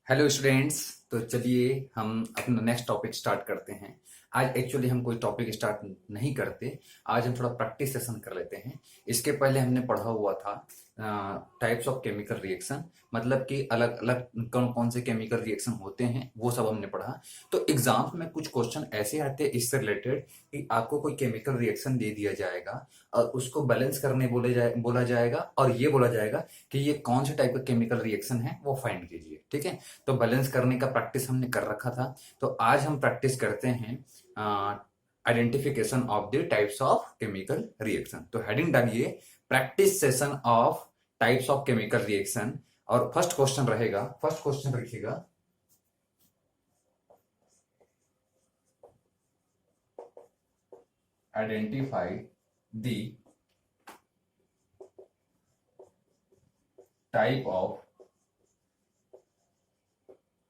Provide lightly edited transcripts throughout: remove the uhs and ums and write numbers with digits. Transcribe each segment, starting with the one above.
Hello students. तो चलिए हम अपना नेक्स्ट टॉपिक स्टार्ट करते हैं। आज एक्चुअली हम कोई टॉपिक स्टार्ट नहीं करते। आज हम थोड़ा प्रैक्टिस सेशन कर लेते हैं। इसके पहले हमने पढ़ा हुआ था टाइप्स ऑफ केमिकल रिएक्शन, मतलब कि अलग अलग कौन कौन से केमिकल रिएक्शन होते हैं वो सब हमने पढ़ा। तो एग्जाम्स में कुछ क्वेश्चन ऐसे आते हैं इससे रिलेटेड कि आपको कोई केमिकल रिएक्शन दे दिया जाएगा और उसको बैलेंस करने बोला जाएगा और ये बोला जाएगा कि ये कौन से टाइप का केमिकल रिएक्शन है वो फाइंड कीजिए। ठीक है, तो बैलेंस करने का प्रैक्टिस हमने कर रखा था। तो आज हम प्रैक्टिस करते हैं identification of the types of chemical reaction. तो हेडिंग डालिए practice session of types of chemical reaction. और फर्स्ट क्वेश्चन रहेगा, फर्स्ट क्वेश्चन रखिएगा, identify the type of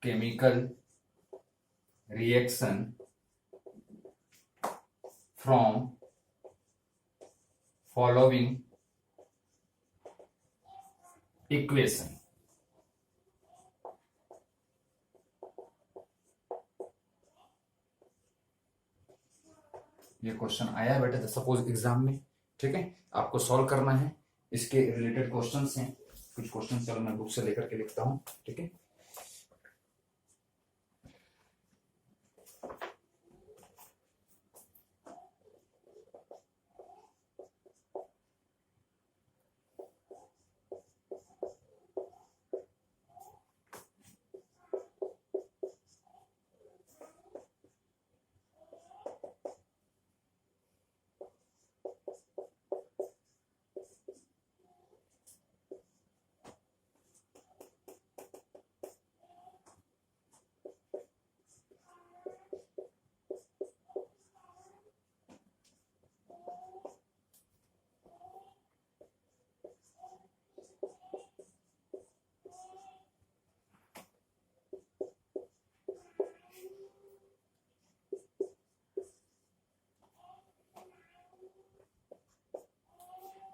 chemical reaction from following equation। ये क्वेश्चन आया है बेटा सपोज एग्जाम में। ठीक है, आपको सॉल्व करना है, इसके रिलेटेड क्वेश्चंस हैं। कुछ क्वेश्चन चलो मैं बुक से लेकर के लिखता हूं। ठीक है,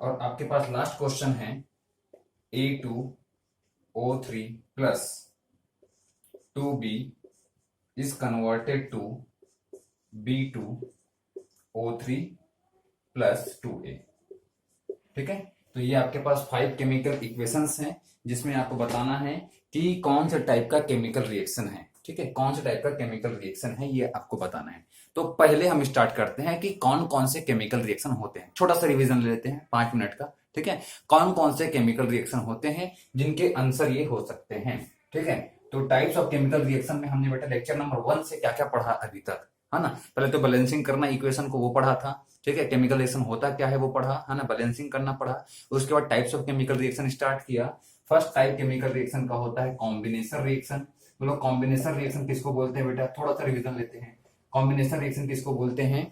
और आपके पास लास्ट क्वेश्चन है A2O3 plus 2B is converted to B2O3 plus 2A। ठीक है, तो ये आपके पास 5 केमिकल इक्वेशंस हैं जिसमें आपको बताना है कि कौन से टाइप का केमिकल रिएक्शन है। ठीक है, कौन से टाइप का केमिकल रिएक्शन है ये आपको बताना है। तो पहले हम स्टार्ट करते हैं कि कौन कौन से केमिकल रिएक्शन होते हैं। छोटा सा रिवीजन ले लेते हैं 5 मिनट का। ठीक है, कौन कौन से केमिकल रिएक्शन होते हैं जिनके आंसर ये हो सकते हैं। ठीक है, तो टाइप्स ऑफ केमिकल रिएक्शन में हमने बेटा लेक्चर नंबर 1 से क्या क्या पढ़ा अभी तक, है ना। पहले तो बैलेंसिंग करना इक्वेशन को वो पढ़ा था। ठीक है, केमिकल रिएक्शन होता क्या है वो पढ़ा, है ना, बैलेंसिंग करना पढ़ा। उसके बाद types of chemical reaction start किया। फर्स्ट टाइप केमिकल रिएक्शन का होता है कॉम्बिनेशन रिएक्शन। बोलो कॉम्बिनेशन रिएक्शन किसको बोलते हैं बेटा, थोड़ा सा रिवीजन लेते हैं। कॉम्बिनेशन रिएक्शन किसको बोलते हैं,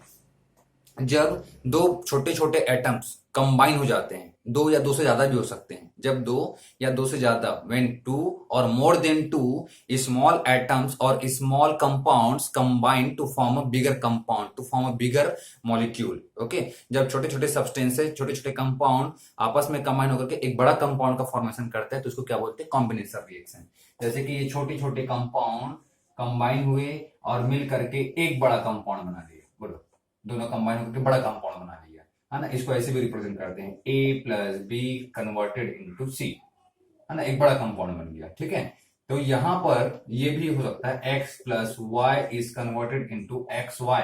जब दो छोटे छोटे एटम्स कंबाइन हो जाते हैं, दो या दो से ज्यादा भी हो सकते हैं, जब दो या दो से ज्यादा, व्हेन टू और more than two small atoms और small compounds combine to form a bigger compound, to form a bigger molecule. Okay, जब छोटे छोटे सब्सटेंसेस, छोटे छोटे कंपाउंड आपस में कंबाइन होकर के एक बड़ा कंपाउंड का फॉर्मेशन करते हैं तो उसको क्या बोलते हैं, कॉम्बिनेशन रिएक्शन। जैसे कि ये छोटे छोटे कंपाउंड कंबाइन हुए और मिल करके एक बड़ा कंपाउंड बना दिए। बोलो, दोनों कंबाइन होकर बड़ा कंपाउंड बना लिया, है ना। इसको ऐसे भी रिप्रेजेंट करते हैं A plus be converted into C, है ना, एक बड़ा कंपाउंड बन गया। ठीक है, तो यहां पर ये भी हो सकता है X plus Y is converted into XY।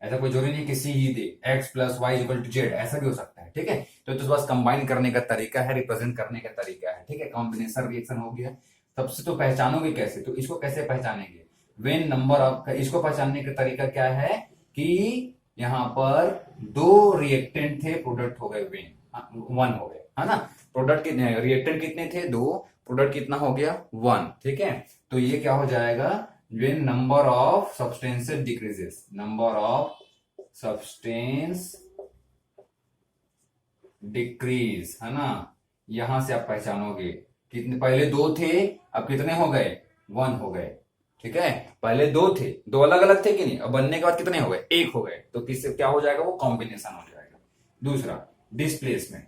ऐसा कोई जरूरी नहीं कि C ही दे, X plus Y equal to Z, ऐसा भी हो सकता है। ठीक है, तो बस कंबाइन करने का तरीका है, रिप्रेजेंट करने का तरीका है। ठीक है, कॉम्बिनेशन रिएक्शन हो गया। सबसे तो पहचानोगे कैसे, तो इसको कैसे पहचानेंगे, वेन नंबर ऑफ, इसको पहचानने का तरीका क्या है कि यहां पर दो रिएक्टेंट थे, प्रोडक्ट हो गए वेन, 1 हो गए, है ना। प्रोडक्ट कितने, रिएक्टेंट कितने थे, 2, प्रोडक्ट कितना हो गया, 1। ठीक है, तो ये क्या हो जाएगा, when number of substances decreases, number of substance decrease, है ना। यहां से आप पहचानोगे कितने, पहले 2 थे अब कितने हो गए, 1 हो गए। ठीक है, पहले 2 थे, 2 अलग अलग थे कि नहीं, अब बनने के बाद कितने हो गए, 1 हो गए। तो किससे क्या हो जाएगा, वो कॉम्बिनेशन हो जाएगा। दूसरा डिस्प्लेसमेंट,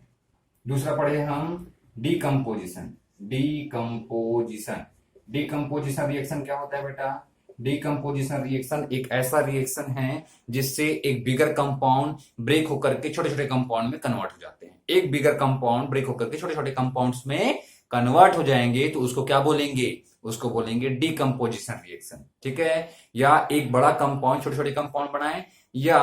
दूसरा पढ़े हम डीकम्पोजिशन। डीकम्पोजिशन डिकम्पोजिशन रिएक्शन क्या होता है बेटा? डिकम्पोजिशन रिएक्शन एक ऐसा रिएक्शन है जिससे एक बिगर कंपाउंड ब्रेक होकर के छोटे छोटे कंपाउंड में कन्वर्ट हो जाते हैं। एक बिगर कंपाउंड ब्रेक होकर के छोटे छोटे कंपाउंड्स में कन्वर्ट हो जाएंगे तो उसको क्या बोलेंगे? उसको बोलेंगे डिकम्पोजिशन रिएक्शन, ठीक है। या एक बड़ा कंपाउंड छोटे छोटे कंपाउंड बनाए, या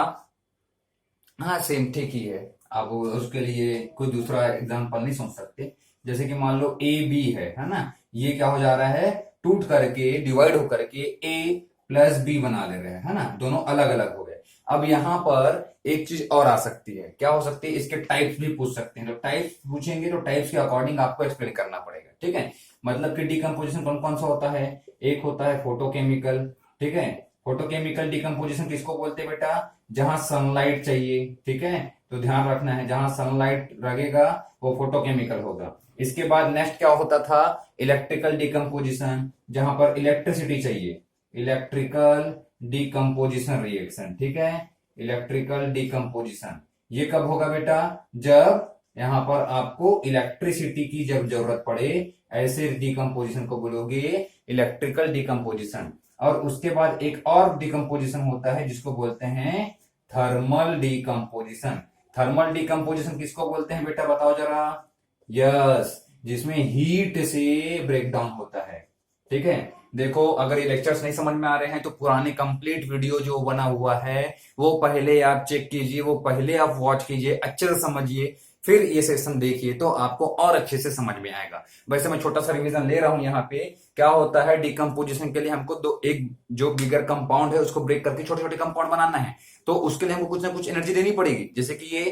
हाँ सेम ठीक ही है। आप उसके लिए कोई दूसरा एग्जांपल नहीं सोच सकते। जैसे कि मान लो ए बी है ना, ये क्या हो जा रहा है? टूट करके डिवाइड होकर के ए प्लस बी बना ले रहे हैं, है ना, दोनों अलग अलग हो गए। अब यहां पर एक चीज और आ सकती है, क्या हो सकती है? इसके टाइप्स भी पूछ सकते हैं। तो टाइप्स पूछेंगे तो टाइप्स के अकॉर्डिंग आपको एक्सप्लेन करना पड़ेगा, ठीक है। मतलब कि डिकम्पोजिशन कौन कौन सा होता है? एक होता है फोटोकेमिकल, ठीक है। फोटोकेमिकल डिकम्पोजिशन किसको बोलते हैं बेटा? जहां सनलाइट चाहिए, ठीक है। तो ध्यान रखना है, जहां सनलाइट लगेगा वो फोटोकेमिकल होगा। इसके बाद नेक्स्ट क्या होता था? इलेक्ट्रिकल डिकम्पोजिशन, जहां पर इलेक्ट्रिसिटी चाहिए, इलेक्ट्रिकल डिकम्पोजिशन रिएक्शन, ठीक है। इलेक्ट्रिकल डिकम्पोजिशन ये कब होगा बेटा? जब यहां पर आपको इलेक्ट्रिसिटी की जब जरूरत पड़े, ऐसे डिकम्पोजिशन को बोलोगे इलेक्ट्रिकल डिकम्पोजिशन। और उसके बाद एक और डिकम्पोजिशन होता है जिसको बोलते हैं थर्मल डिकम्पोजिशन। थर्मल डिकम्पोजिशन किसको बोलते हैं बेटा? बताओ जरा। यस, जिसमें हीट से ब्रेकडाउन होता है, ठीक है। देखो, अगर ये लेक्चर्स नहीं समझ में आ रहे हैं तो पुराने कंप्लीट वीडियो जो बना हुआ है वो पहले आप चेक कीजिए, वो पहले आप वॉच कीजिए, अच्छे से समझिए, फिर ये सेशन देखिए तो आपको और अच्छे से समझ में आएगा। वैसे मैं छोटा सा रिवीजन ले रहा हूं यहाँ पे। क्या होता है? डिकम्पोजिशन के लिए हमको एक जो बिगर कंपाउंड है उसको ब्रेक करके छोटे छोटे कंपाउंड बनाना है, तो उसके लिए हमको कुछ ना कुछ एनर्जी देनी पड़ेगी। जैसे कि ये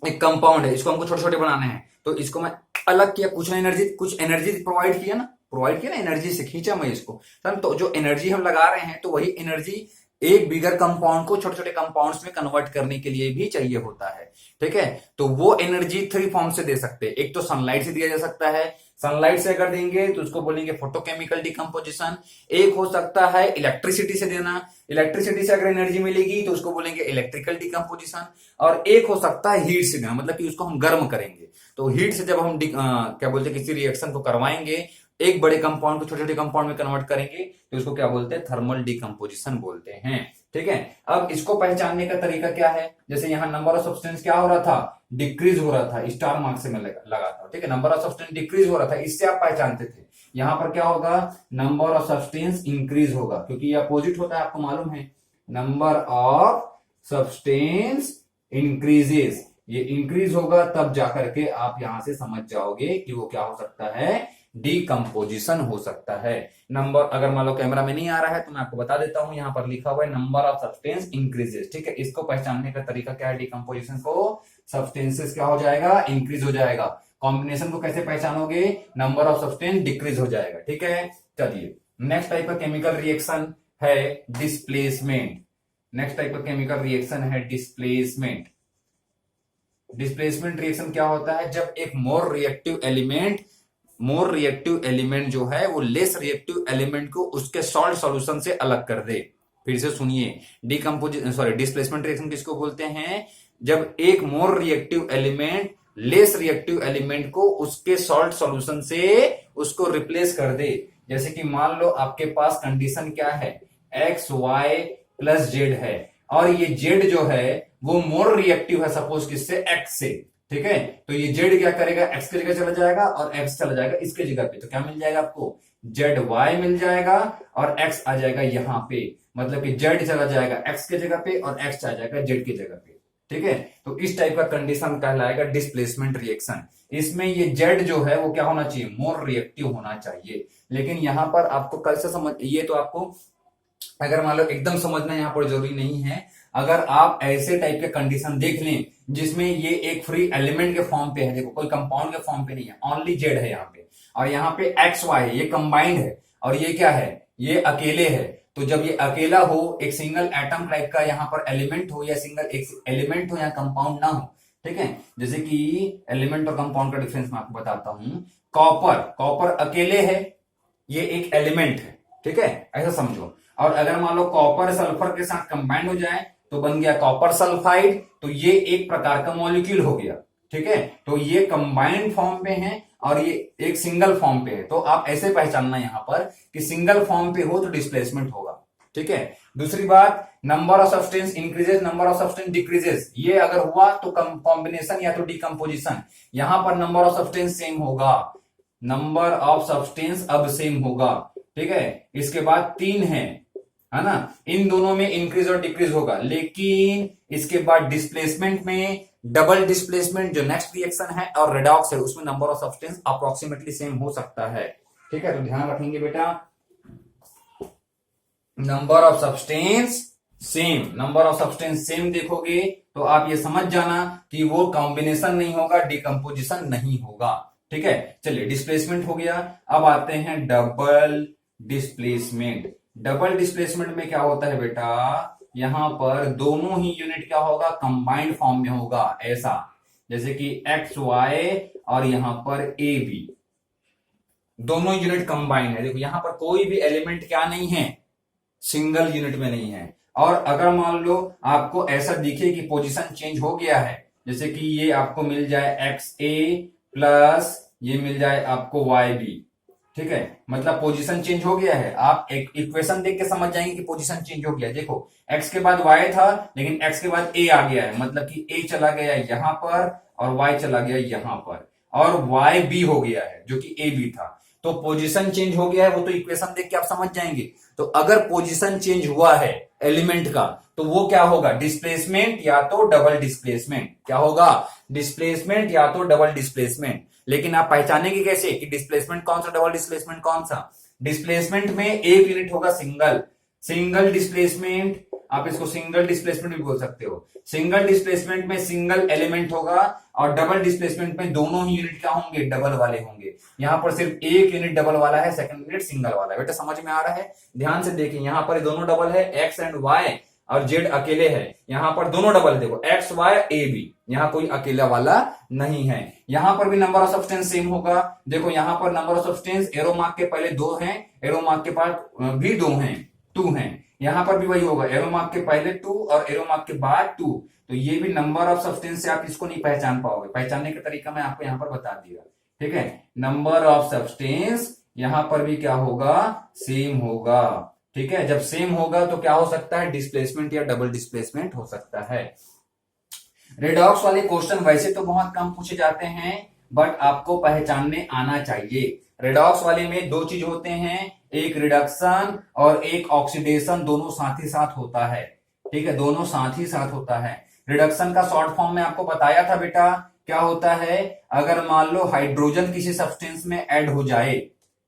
एक कंपाउंड है, इसको हमको छोटे छोटे बनाने हैं, तो इसको मैं अलग किया, कुछ एनर्जी प्रोवाइड किया ना, एनर्जी से खींचा मैं इसको। तो जो एनर्जी हम लगा रहे हैं तो वही एनर्जी एक बिगर कंपाउंड को छोटे छोटे कंपाउंड्स में कन्वर्ट करने के लिए भी चाहिए होता है, ठीक है। तो वो एनर्जी थ्री फॉर्म से दे सकते हैं। एक तो सनलाइट से दिया जा सकता है, सनलाइट से अगर देंगे तो उसको बोलेंगे फोटोकेमिकल डिकम्पोजिशन। एक हो सकता है इलेक्ट्रिसिटी से देना, इलेक्ट्रिसिटी से अगर एनर्जी मिलेगी तो उसको बोलेंगे इलेक्ट्रिकल डिकम्पोजिशन। और एक हो सकता है हीट से देना, मतलब कि उसको हम गर्म करेंगे। तो हीट से जब हम क्या बोलते हैं, किसी रिएक्शन को करवाएंगे, एक बड़े कंपाउंड को छोटे छोटे कंपाउंड में कन्वर्ट करेंगे, तो इसको क्या बोलते हैं? थर्मल डिकम्पोजिशन बोलते हैं, ठीक है। अब इसको पहचानने का तरीका क्या है? जैसे यहां नंबर ऑफ सब्सटेंस क्या हो रहा था? डिक्रीज हो रहा था, स्टार मार्क से मैं लगा था, ठीक है। नंबर ऑफ सब्सटेंस डिक्रीज हो रहा था, इससे आप पहचानते थे। यहां पर क्या होगा? नंबर ऑफ सब्सटेंस इंक्रीज होगा, क्योंकि ये अपोजिट होता है, आपको मालूम है। नंबर ऑफ सब्सटेंस इंक्रीजेस, ये इंक्रीज होगा, तब जाकर के आप यहां से समझ जाओगे कि वो क्या हो सकता है? डिकम्पोजिशन हो सकता है। नंबर, अगर मान लो कैमरा में नहीं आ रहा है तो मैं आपको बता देता हूं, यहां पर लिखा हुआ है नंबर ऑफ सब्सटेंस इंक्रीजेस, ठीक है। इसको पहचानने का तरीका क्या है? डिकम्पोजिशन को सब्सटेंसेस क्या हो जाएगा? इंक्रीज हो जाएगा। कॉम्बिनेशन को कैसे पहचानोगे? नंबर ऑफ सब्सटेंस डिक्रीज हो जाएगा, ठीक है। चलिए, नेक्स्ट टाइप का केमिकल रिएक्शन है डिस्प्लेसमेंट। नेक्स्ट टाइप का केमिकल रिएक्शन है डिस्प्लेसमेंट। डिस्प्लेसमेंट रिएक्शन क्या होता है? जब एक मोर रिएक्टिव एलिमेंट जो है वो लेस रिएक्टिव एलिमेंट को उसके सॉल्ट सॉल्यूशन से अलग कर दे। फिर से सुनिए, डिस्प्लेसमेंट रिएक्शन किसको बोलते हैं? जब एक more reactive element less reactive element को उसके सॉल्ट सॉल्यूशन से उसको रिप्लेस कर दे। जैसे कि मान लो आपके पास कंडीशन क्या है? एक्स वाई प्लस जेड है, और ये जेड जो है वो मोर रिएक्टिव है सपोज किससे? एक्स से, ठीक है। तो ये जेड क्या करेगा? एक्स की जगह चला जाएगा और एक्स चला जाएगा इसके जगह पे, तो क्या मिल जाएगा आपको? जेड वाई मिल जाएगा और एक्स आ जाएगा यहां पे। मतलब कि जेड चला जाएगा एक्स के जगह पे और एक्स आ जाएगा जेड की जगह पे, ठीक है। तो इस टाइप का कंडीशन कहलाएगा डिस्प्लेसमेंट रिएक्शन। इसमें ये जेड जो है वो क्या होना चाहिए? मोर रिएक्टिव होना चाहिए। लेकिन यहां पर आपको कल से समझ, ये तो आपको अगर मान लो एकदम समझना यहाँ पर जरूरी नहीं है। अगर आप ऐसे टाइप के कंडीशन देख लें जिसमें ये एक फ्री एलिमेंट के फॉर्म पे है, देखो कोई कंपाउंड के फॉर्म पे नहीं है, ओनली जेड है यहाँ पे, और यहाँ पे एक्स वाई है, ये कंबाइंड है, और ये क्या है? ये अकेले है। तो जब ये अकेला हो, एक सिंगल एटम टाइप का यहाँ पर एलिमेंट हो, या सिंगल एक एलिमेंट हो, या कंपाउंड ना हो, ठीक है। जैसे कि एलिमेंट और कंपाउंड का डिफरेंस मैं आपको बताता हूं। कॉपर अकेले है, ये एक एलिमेंट है, ठीक है, ऐसा समझो। और अगर मान लो कॉपर सल्फर के साथ कंबाइंड हो जाए तो बन गया कॉपर सल्फाइड, तो ये एक प्रकार का मॉलिक्यूल हो गया, ठीक है, तो ये कंबाइंड फॉर्म पे है और ये एक सिंगल फॉर्म पे है। तो आप ऐसे पहचानना यहां पर कि सिंगल फॉर्म पे हो तो डिस्प्लेसमेंट होगा। ठीक है, दूसरी बात, number of substance increases, number of substance decreases, ये अगर हुआ तो कॉम्बिनेशन या तो डिकम्पोजिशन। यहां पर नंबर ऑफ सब्सटेंस सेम होगा, नंबर ऑफ सब्सटेंस अब सेम होगा। ठीक है, इसके बाद 3 है ना, इन दोनों में इंक्रीज और डिक्रीज होगा। लेकिन इसके बाद डिस्प्लेसमेंट में डबल डिस्प्लेसमेंट जो नेक्स्ट रिएक्शन है और रेडॉक्स है उसमें number of substance approximately same हो सकता है। ठीक है, तो ध्यान रखेंगे बेटा, number of substance same, number of substance same देखोगे तो आप ये समझ जाना कि वो कॉम्बिनेशन नहीं होगा, डिकम्पोजिशन नहीं होगा। ठीक है, चलिए डिस्प्लेसमेंट हो गया। अब आते हैं डबल डिस्प्लेसमेंट। डबल डिस्प्लेसमेंट में क्या होता है बेटा, यहां पर दोनों ही यूनिट क्या होगा, कंबाइंड फॉर्म में होगा। ऐसा जैसे कि एक्स वाई और यहां पर ए बी, दोनों यूनिट कंबाइंड है। देखो यहां पर कोई भी एलिमेंट क्या नहीं है, सिंगल यूनिट में नहीं है। और अगर मान लो आपको ऐसा दिखे कि पोजीशन चेंज हो गया है, जैसे कि ये आपको मिल जाए एक्स ए प्लस ये मिल जाए आपको वाई बी, ठीक है, मतलब पोजीशन चेंज हो गया है। आप एक इक्वेशन देख के समझ जाएंगे कि पोजीशन चेंज हो गया। देखो एक्स के बाद वाई था लेकिन एक्स के बाद ए आ गया है, मतलब कि ए चला गया यहां पर और वाई चला गया यहां पर और वाई बी हो गया है जो कि ए बी था। तो पोजीशन चेंज हो गया है, वो तो इक्वेशन देख के आप समझ जाएंगे। तो अगर पोजीशन चेंज हुआ है एलिमेंट का तो वो क्या होगा, डिस्प्लेसमेंट या तो डबल डिस्प्लेसमेंट। क्या होगा, डिस्प्लेसमेंट या तो डबल डिस्प्लेसमेंट। लेकिन आप पहचानेंगे कैसे कि डिस्प्लेसमेंट कौन सा, डबल डिस्प्लेसमेंट कौन सा। डिस्प्लेसमेंट में एक यूनिट होगा सिंगल, सिंगल डिस्प्लेसमेंट, आप इसको सिंगल डिस्प्लेसमेंट भी बोल सकते हो। सिंगल डिस्प्लेसमेंट में सिंगल एलिमेंट होगा और डबल डिस्प्लेसमेंट में दोनों ही यूनिट क्या होंगे, डबल वाले होंगे। यहां पर सिर्फ एक यूनिट डबल वाला है, सेकंड यूनिट सिंगल वाला है। बेटा समझ में आ रहा है, ध्यान से देखिए, यहां पर दोनों डबल है, एक्स एंड वाई, और जेड अकेले है। यहां पर दोनों डबल, देखो एक्स वाई ए बी, यहां कोई अकेला वाला नहीं है। यहां पर भी नंबर ऑफ सब्सटेंस सेम होगा। देखो यहां पर number of substance arrow mark के पहले 2 हैं, एरो मार्क के बाद भी 2 हैं, 2 हैं। यहां पर भी वही होगा, एरो मार्क के पहले 2 और एरो मार्क के बाद 2। तो ये भी नंबर ऑफ सब्सटेंस से आप इसको नहीं पहचान पाओगे। पहचानने का तरीका मैं आपको यहां पर बता दिया। ठीक है, नंबर ऑफ सब्सटेंस यहां पर भी क्या होगा, सेम होगा। ठीक है, जब सेम होगा तो क्या हो सकता है, डिस्प्लेसमेंट या डबल डिस्प्लेसमेंट हो सकता है। रेडॉक्स वाले क्वेश्चन वैसे तो बहुत कम पूछे जाते हैं, बट आपको पहचानने आना चाहिए। रेडॉक्स वाले में 2 चीज होते हैं, एक रिडक्शन और एक ऑक्सीडेशन, दोनों साथ ही साथ होता है। ठीक है, दोनों साथ ही साथ होता है। रिडक्शन का शॉर्ट फॉर्म में आपको बताया था बेटा, क्या होता है, अगर मान लो हाइड्रोजन किसी सब्सटेंस में ऐड हो जाए,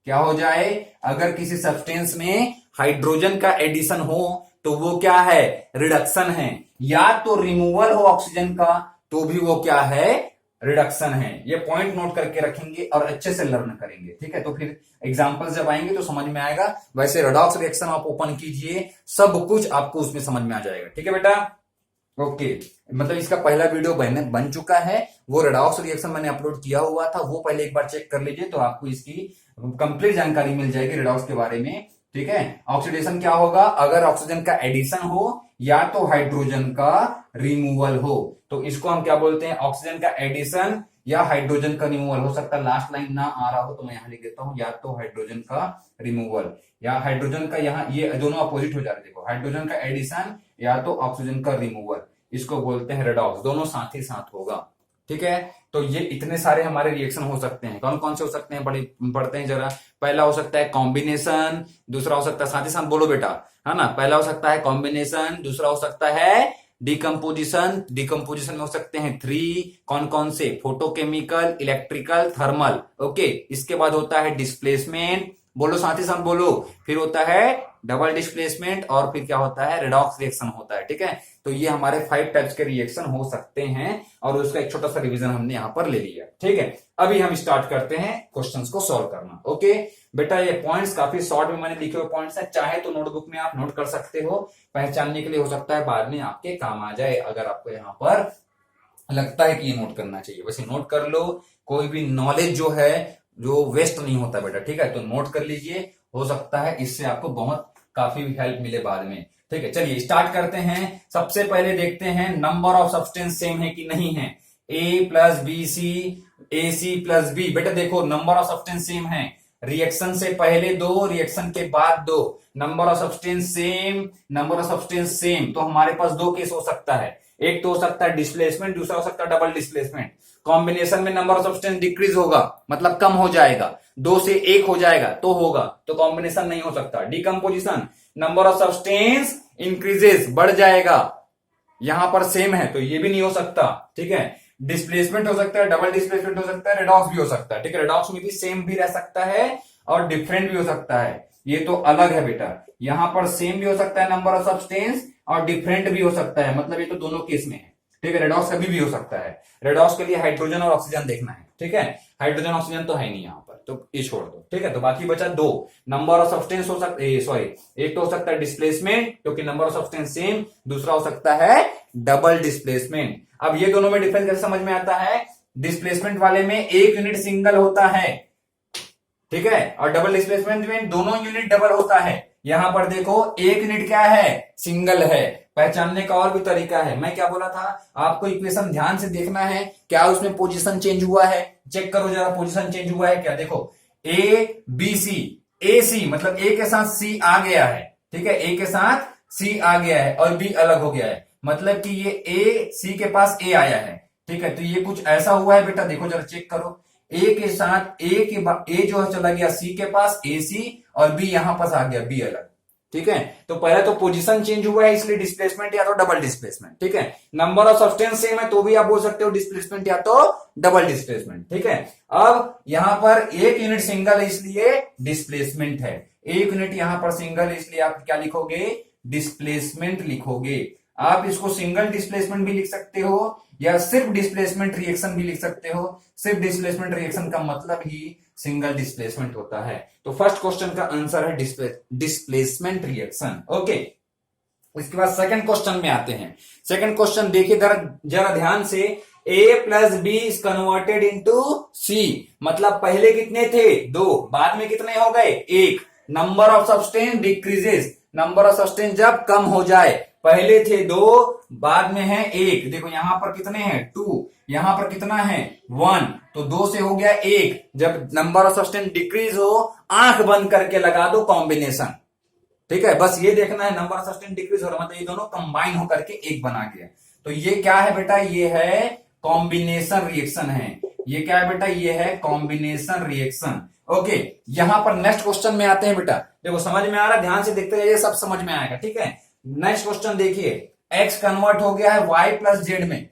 क्या हो जाए, अगर किसी सब्सटेंस में हाइड्रोजन का एडिशन हो तो वो क्या है, रिडक्शन है। या तो रिमूवल हो ऑक्सीजन का तो भी वो क्या है, रिडक्शन है। ये पॉइंट नोट करके रखेंगे और अच्छे से लर्न करेंगे। ठीक है, तो फिर एग्जांपल जब आएंगे तो समझ में आएगा। वैसे रेडॉक्स रिएक्शन आप ओपन कीजिए, सब कुछ आपको उसमें समझ में आ जाएगा। ठीक है बेटा, ओके, मतलब इसका पहला वीडियो बन चुका है, वो रेडॉक्स रिएक्शन मैंने अपलोड किया हुआ था, वो पहले एक बार चेक कर लीजिए तो आपको इसकी कंप्लीट जानकारी मिल जाएगी रेडॉक्स के बारे में। ठीक है, ऑक्सीडेशन क्या होगा, अगर ऑक्सीजन का एडिशन हो या तो हाइड्रोजन का रिमूवल हो तो इसको हम क्या बोलते हैं, ऑक्सीजन का एडिशन या हाइड्रोजन का रिमूवल। हो सकता है लास्ट लाइन ना आ रहा हो तो मैं यहां लिख देता हूं, या तो हाइड्रोजन का रिमूवल या हाइड्रोजन का, यहाँ ये दोनों अपोजिट हो जा रहे हैं। देखो हाइड्रोजन का एडिशन या तो ऑक्सीजन का रिमूवल, इसको बोलते हैं रेडॉक्स, दोनों साथ ही साथ होगा। ठीक है, तो ये इतने सारे हमारे रिएक्शन हो सकते हैं। कौन कौन से हो सकते हैं, बड़े पढ़ते हैं जरा। पहला हो सकता है कॉम्बिनेशन, दूसरा हो सकता है, साथ ही साथ बोलो बेटा, है ना, पहला हो सकता है कॉम्बिनेशन, दूसरा हो सकता है डिकम्पोजिशन, डिकम्पोजिशन में हो सकते हैं 3, कौन कौन से, फोटोकेमिकल, इलेक्ट्रिकल, थर्मल। ओके, इसके बाद होता है डिस्प्लेसमेंट, बोलो साथ ही साथ बोलो, फिर होता है डबल डिस्प्लेसमेंट और फिर क्या होता है, रेडॉक्स रिएक्शन होता है। ठीक है, तो ये हमारे 5 टाइप्स के रिएक्शन हो सकते हैं और उसका एक छोटा सा रिवीजन हमने यहां पर ले लिया। ठीक है, अभी हम स्टार्ट करते हैं क्वेश्चंस को सॉल्व करना। ओके बेटा, ये पॉइंट्स काफी शॉर्ट में मैंने लिखे हुए पॉइंट्स हैं, चाहे तो नोटबुक में आप नोट कर सकते हो, पहचानने के लिए हो सकता है बाद में आपके काम आ जाए, अगर आपको यहाँ पर लगता है कि ये नोट करना चाहिए। वैसे नोट कर लो, कोई भी नॉलेज जो है जो वेस्ट नहीं होता बेटा। ठीक है, तो नोट कर लीजिए, हो सकता है इससे आपको बहुत काफी हेल्प मिले बाद में। ठीक है, चलिए स्टार्ट करते हैं। सबसे पहले देखते हैं नंबर ऑफ सब्सटेंस सेम है कि नहीं है। ए प्लस बी सी, ए सी प्लस बी। बेटा देखो नंबर ऑफ सब्सटेंस सेम है, रिएक्शन से पहले दो, रिएक्शन के बाद दो, number of substance same, number of substance same. तो हमारे पास दो केस हो सकता है, एक तो हो सकता है डिस्प्लेसमेंट, दूसरा हो सकता है डबल डिस्प्लेसमेंट। कॉम्बिनेशन में नंबर ऑफ सब्सटेंस डिक्रीज होगा, मतलब कम हो जाएगा, 2 से 1 हो जाएगा तो होगा, तो कॉम्बिनेशन नहीं हो सकता। Decomposition, number of substance increases, बढ़ जाएगा, यहां पर सेम है तो ये भी नहीं हो सकता, ठीक है। डिस्प्लेसमेंट हो सकता है, डबल डिस्प्लेसमेंट हो सकता है, रेडॉक्स भी हो सकता है, ठीक है। रेडॉक्स में भी सेम भी रह सकता है और डिफरेंट भी हो सकता है, ये तो अलग है बेटा। यहां पर सेम भी हो सकता है नंबर ऑफ सब्सटेंस और डिफरेंट भी हो सकता है, मतलब ये तो दोनों केस में है, ठीक है। रेडॉक्स कभी भी हो सकता है। रेडॉक्स के लिए हाइड्रोजन और ऑक्सीजन देखना है, ठीक है। हाइड्रोजन ऑक्सीजन तो है नहीं यहां पर, तो ये छोड़ दो, ठीक है। तो बाकी बचा दो, नंबर ऑफ सब्सटेंस हो सकता है, सॉरी, एक तो हो सकता है डिस्प्लेसमेंट क्योंकि नंबर ऑफ सब्सटेंस सेम, दूसरा हो सकता है डबल डिस्प्लेसमेंट। अब ये दोनों में डिफरेंस कैसे समझ में आता है? डिस्प्लेसमेंट वाले में एक यूनिट सिंगल होता है, ठीक है, और डबल डिस्प्लेसमेंट में दोनों यूनिट डबल होता है। यहां पर देखो एक यूनिट क्या है? सिंगल है। पहचानने का और भी तरीका है, मैं क्या बोला था आपको, इक्वेशन ध्यान से देखना है, क्या उसमें पोजीशन चेंज हुआ है, चेक करो जरा पोजीशन चेंज हुआ है क्या। देखो ए बी सी, ए सी मतलब ए के साथ सी आ गया है, ठीक है, ए के साथ सी आ गया है और बी अलग हो गया है, मतलब कि ये ए सी के पास ए आया है, ठीक है। तो ये कुछ ऐसा हुआ है बेटा, देखो जरा चेक करो, ए के साथ ए जो है चला गया सी के पास, ए सी, और बी यहां पास आ गया बी अलग, ठीक है। तो पहले तो पोजीशन चेंज हुआ है इसलिए डिस्प्लेसमेंट या तो डबल डिस्प्लेसमेंट, ठीक है। नंबर ऑफ सब्सटेंस सेम है तो भी आप बोल सकते हो डिस्प्लेसमेंट या तो डबल डिस्प्लेसमेंट, ठीक है। अब यहां पर एक यूनिट सिंगल है इसलिए डिस्प्लेसमेंट है, एक यूनिट यहां पर सिंगल है इसलिए आप क्या लिखोगे? डिस्प्लेसमेंट लिखोगे। आप इसको सिंगल डिस्प्लेसमेंट भी लिख सकते हो या सिर्फ डिस्प्लेसमेंट रिएक्शन भी लिख सकते हो। सिर्फ डिस्प्लेसमेंट रिएक्शन का मतलब ही सिंगल डिस्प्लेसमेंट होता है। तो फर्स्ट क्वेश्चन का आंसर है डिस्प्लेसमेंट रिएक्शन, ओके। इसके बाद सेकंड क्वेश्चन में आते हैं। सेकंड क्वेश्चन देखिए जरा ध्यान से, A plus B is converted into C, मतलब पहले कितने थे? 2, बाद में कितने हो गए? 1। Number of substance decreases, number of substance जब कम हो जाए, पहले थे 2 बाद में है 1, देखो यहां पर कितने हैं? 2, यहां पर कितना है? 1, तो 2 से हो गया 1। जब नंबर ऑफ सब्सटेंस डिक्रीज हो, आंख बंद करके लगा दो कॉम्बिनेशन, ठीक है। बस ये देखना है नंबर ऑफ सब्सटेंस डिक्रीज हो रहा, मतलब ये दोनों कंबाइन होकर के एक बना गया। तो ये क्या है बेटा? ये है कॉम्बिनेशन रिएक्शन है। ये क्या है बेटा? ये है कॉम्बिनेशन रिएक्शन, ओके। यहां पर नेक्स्ट क्वेश्चन में आते हैं बेटा, देखो समझ में आ रहा है, ध्यान से देखते जाइए, सब समझ में आएगा, ठीक है। नेक्स्ट क्वेश्चन देखिए, x कन्वर्ट हो गया है y प्लस जेड में,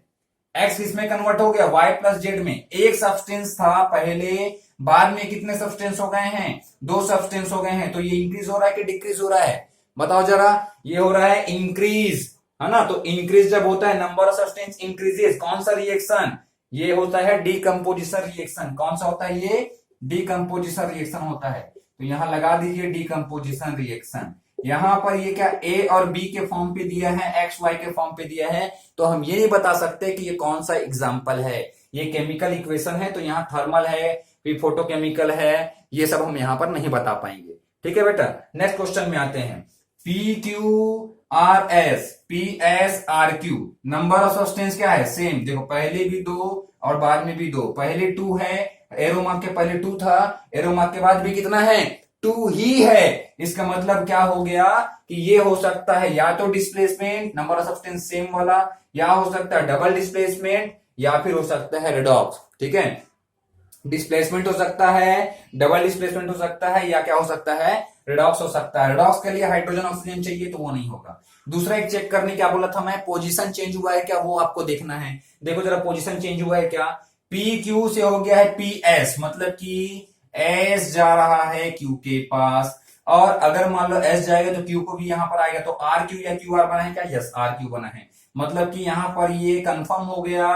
x किसमें कन्वर्ट हो गया? y प्लस जेड में। एक सब्सटेंस था पहले, बाद में कितने सब्सटेंस हो गए हैं? 2 सब्सटेंस हो गए हैं। तो ये इंक्रीज हो रहा है कि डिक्रीज हो रहा है? बताओ जरा। ये हो रहा है इंक्रीज, है ना। तो इंक्रीज जब होता है, नंबर ऑफ सब्सटेंस इंक्रीजेस, कौन सा रिएक्शन? ये होता है डीकंपोजिशन रिएक्शन। कौन सा होता है ये? डीकंपोजिशन रिएक्शन होता है। तो यहां लगा दीजिए डीकंपोजिशन रिएक्शन। यहां पर ये क्या A और B के फॉर्म पे दिया है, X Y के फॉर्म पे दिया है, तो हम ये नहीं बता सकते कि ये कौन सा एग्जाम्पल है। ये केमिकल इक्वेशन है तो यहाँ थर्मल है, फिर फोटोकेमिकल है, ये सब हम यहां पर नहीं बता पाएंगे, ठीक है बेटा। नेक्स्ट क्वेश्चन में आते हैं, PQRS, PSRQ, number of substance क्या है? सेम। देखो पहले भी 2 और बाद में भी 2, पहले 2 है, एरो मार्क के पहले 2 था, एरो मार्क के बाद भी कितना है? 2 ही है। इसका मतलब क्या हो गया कि ये हो सकता है या तो displacement, number of substance same वाला, या हो सकता है डबल डिस्प्लेसमेंट, या फिर हो सकता है रेडॉक्स, ठीक है। डिस्प्लेसमेंट हो सकता है, डबल डिस्प्लेसमेंट हो सकता है, या क्या हो सकता है? रेडॉक्स हो सकता है। रेडॉक्स के लिए हाइड्रोजन ऑक्सीजन चाहिए तो वो नहीं होगा। दूसरा एक चेक करने क्या बोला था मैं, पोजीशन चेंज हुआ है क्या, वो आपको देखना है। देखो जरा पोजीशन चेंज हुआ है क्या? PQ से हो गया है PS, मतलब कि S जा रहा है Q के पास, और अगर मान लो S जाएगा तो Q को भी यहां पर आएगा, तो RQ या QR बना है क्या? यस, RQ बना है। मतलब कि यहां पर ये कंफर्म हो गया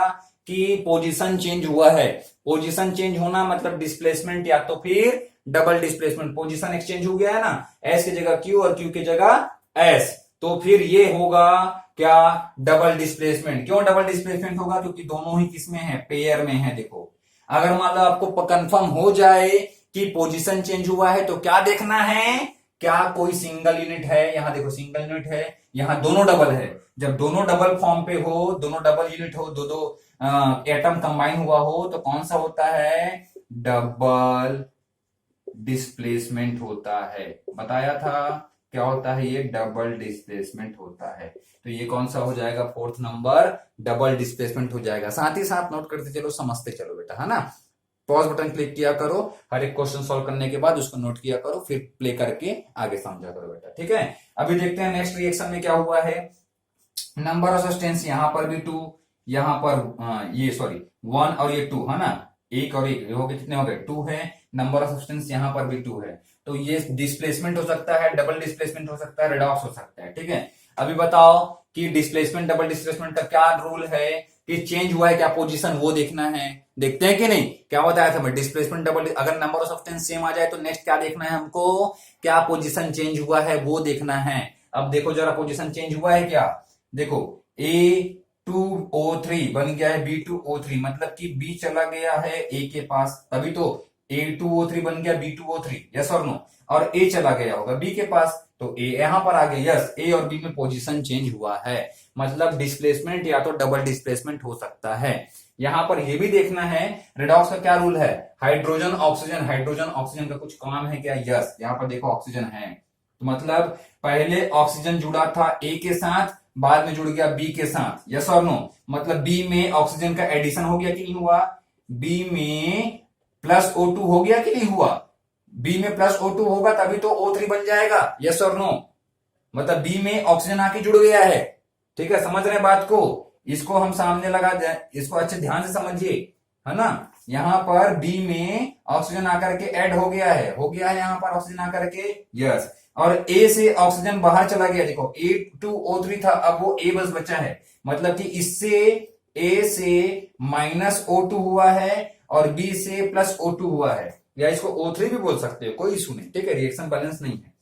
कि पोजीशन चेंज हुआ है। पोजीशन चेंज होना मतलब डिस्प्लेसमेंट या तो फिर डबल डिस्प्लेसमेंट। पोजीशन एक्सचेंज हो गया है ना, S की जगह Q और Q की जगह S, तो फिर ये होगा क्या? Double displacement. क्यों डबल डिस्प्लेसमेंट होगा? क्योंकि दोनों ही किसमें है? पेयर में है। देखो अगर मान लो आपको कंफर्म हो जाए कि पोजीशन चेंज हुआ है तो क्या देखना है? क्या कोई सिंगल यूनिट है? यहां देखो सिंगल यूनिट है, यहां दोनों डबल है। जब दोनों डबल फॉर्म पे हो, दोनों डबल यूनिट हो, दो दो एटम कंबाइन हुआ हो तो कौन सा होता है, डबल डिस्प्लेसमेंट होता है। बताया था क्या होता है, ये डबल डिस्प्लेसमेंट होता है। तो ये कौन सा हो जाएगा, फोर्थ नंबर डबल डिस्प्लेसमेंट हो जाएगा। साथ ही साथ नोट करते चलो, समझते चलो बेटा, है ना। पॉज बटन क्लिक किया करो, हर एक क्वेश्चन सॉल्व करने के बाद उसको नोट किया करो, फिर प्ले करके आगे समझा करो बेटा, ठीक है। अभी देखते हैं नेक्स्ट रिएक्शन में क्या हुआ है। नंबर ऑफ सब्सटेंस यहां पर भी 2, यहां पर ये सॉरी 1 और ये 2 है ना, एक और एक हो गए, कितने हो गए, 2 है। नंबर ऑफ सब्सटेंस यहां पर भी 2 है। तो ये डिस्प्लेसमेंट हो सकता है, डबल डिस्प्लेसमेंट हो सकता है, रेडॉक्स हो सकता है, ठीक है। अभी बताओ कि डिस्प्लेसमेंट डबल डिस्प्लेसमेंट का क्या रूल है, कि चेंज हुआ है क्या पोजीशन, वो देखना है। देखते हैं कि नहीं, क्या बताया था मैं, डिस्प्लेसमेंट डबल, अगर नंबर ऑफ सब्सटेंस सेम आ जाए तो नेक्स्ट क्या देखना है हमको, क्या पोजीशन चेंज हुआ है वो देखना है। अब देखो जरा पोजीशन चेंज हुआ है क्या, देखो A2O3 बन गया है B2O3, मतलब कि B चला गया है A के पास, तभी तो A2O3 बन गया B2O3, यस और नो। और A चला गया होगा B के पास, तो A यहां पर आ गया, यस, A और B में पोजीशन चेंज हुआ है, मतलब डिस्प्लेसमेंट या तो डबल डिस्प्लेसमेंट हो सकता है। यहां पर यह भी देखना है, रेडॉक्स का क्या रूल है, हाइड्रोजन ऑक्सीजन, हाइड्रोजन ऑक्सीजन का कुछ काम है क्या, यस, यहां पर देखो ऑक्सीजन है, तो मतलब पहले ऑक्सीजन जुड़ा था A के साथ, बाद में जुड़ गया B के साथ, यस और नो। मतलब B में ऑक्सीजन का एडिशन हो गया कि नहीं हुआ, B में प्लस O2 हो गया कि नहीं हुआ, B में प्लस O2 होगा तभी तो O3 बन जाएगा, यस और नो। मतलब B में ऑक्सीजन आके जुड़ गया है, ठीक है, समझ रहे हैं बात को। इसको हम सामने लगा दें, इसको अच्छे ध्यान से समझिए, है ना। यहां पर B में ऑक्सीजन आकर के ऐड हो गया है, यहां पर ऑक्सीजन आकर के, यस। और A से ऑक्सीजन बाहर चला गया, देखो A2O3 था, अब वो A बस बचा है, मतलब कि इससे A से माइनस O2 हुआ है और B से प्लस O2 हुआ है, या इसको O3 भी बोल सकते हो, कोई इशू नहीं, ठीक है, रिएक्शन बैलेंस नहीं है,